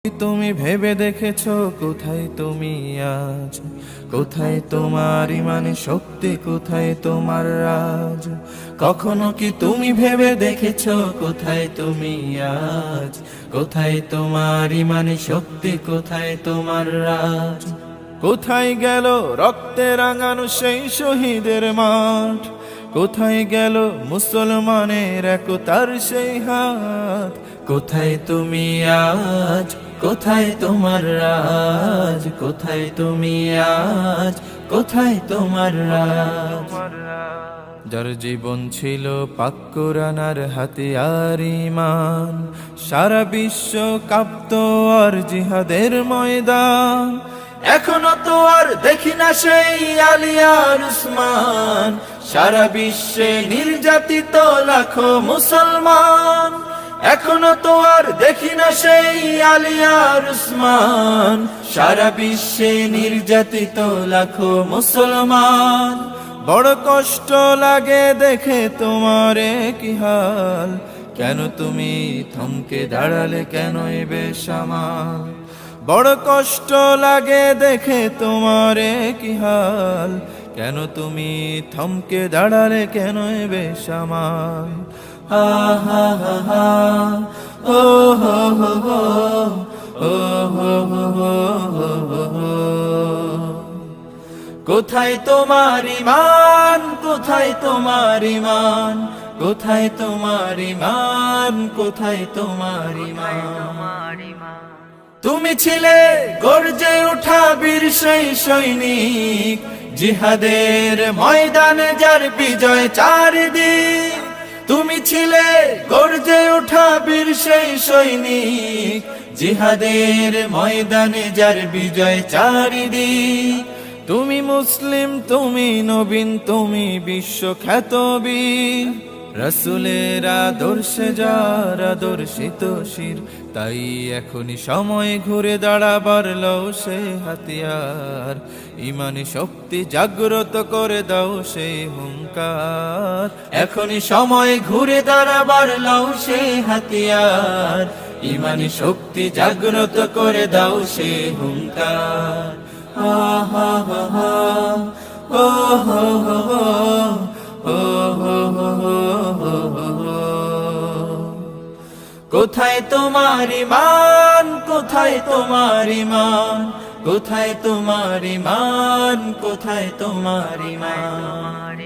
তুমি ভেবে দেখেছো কোথায় তুমি আজ? কোথায় তোমার ইমানে শক্তি, কোথায় তোমার রাজ? কখনো কি তুমি ভেবে দেখেছো কোথায় তুমি আজ? কোথায় তোমার ইমানে শক্তি, কোথায় তোমার রাজ? কোথায় গেল রক্তে রাঙানো সেই শহীদের মাঠ? কোথায় গেল মুসলমানের একতার সেই হাত? কোথায় তুমি আজ? কোথায় তোমার রাজ? কোথায় তুমি আজ? কোথায় তোমার রাজ? যার জীবন ছিল পাক কোরআন আর হাতিয়ার ঈমান, সারা বিশ্ব কাঁপতো আর জিহাদের ময়দান। এখনো তো আর দেখি না সেই আলী আর উসমান, সারা বিশ্বে নির্যাতিত লাখো মুসলমান। এখনো তো আর দেখি না সেই আলী আর উসমান, সারা বিশ্বে নির্যাতিত লাখো মুসলমান। বড় কষ্ট লাগে দেখে তোমার কি হাল, কেন তুমি থমকে দাঁড়ালে, কেন এ বেসামাল? বড় কষ্ট লাগে দেখে তোমার কি হাল, কেন তুমি থমকে দাঁড়ালে, কেন এ বেসামাল? হা হা হা হা, ও হো হো হো, ও হো হো হো হো হো। কোথায় তোমার ঈমান? কোথায় তোমার ঈমান? কোথায় তোমার ঈমান? কোথায় তোমার ঈমান? তুমি ছিলে গর্জে ওঠা বীর সেই সৈনিক, জিহাদের ময়দানে যার বিজয় চারিদিক। তুমি ছিলে গর্জে ওঠা বীর সেই সৈনিক, জিহাদের ময়দানে যার বিজয় চারিদিক। তুমি মুসলিম, তুমি নবীন, তুমি বিশ্বখ্যাত বীর, রাসূলের আদর্শে যার আদর্শিত শির। তাই এখনই সময় ঘুরে দাঁড়াবার, লও সে হাতিয়ার, ইমানি শক্তি জাগ্রত করে দাও সেই হুঙ্কার। এখনই সময় ঘুরে দাঁড়াবার, লও সে হাতিয়ার, ইমানি শক্তি জাগ্রত করে দাও সে হুঙ্কার। হা হা হা হা, ও হো হো হো, ও হো হো হো হো হো। কোথায় তোমার ঈমান? কোথায় তোমার ঈমান? কোথায় তোমার ঈমান? কোথায় তোমার ঈমান?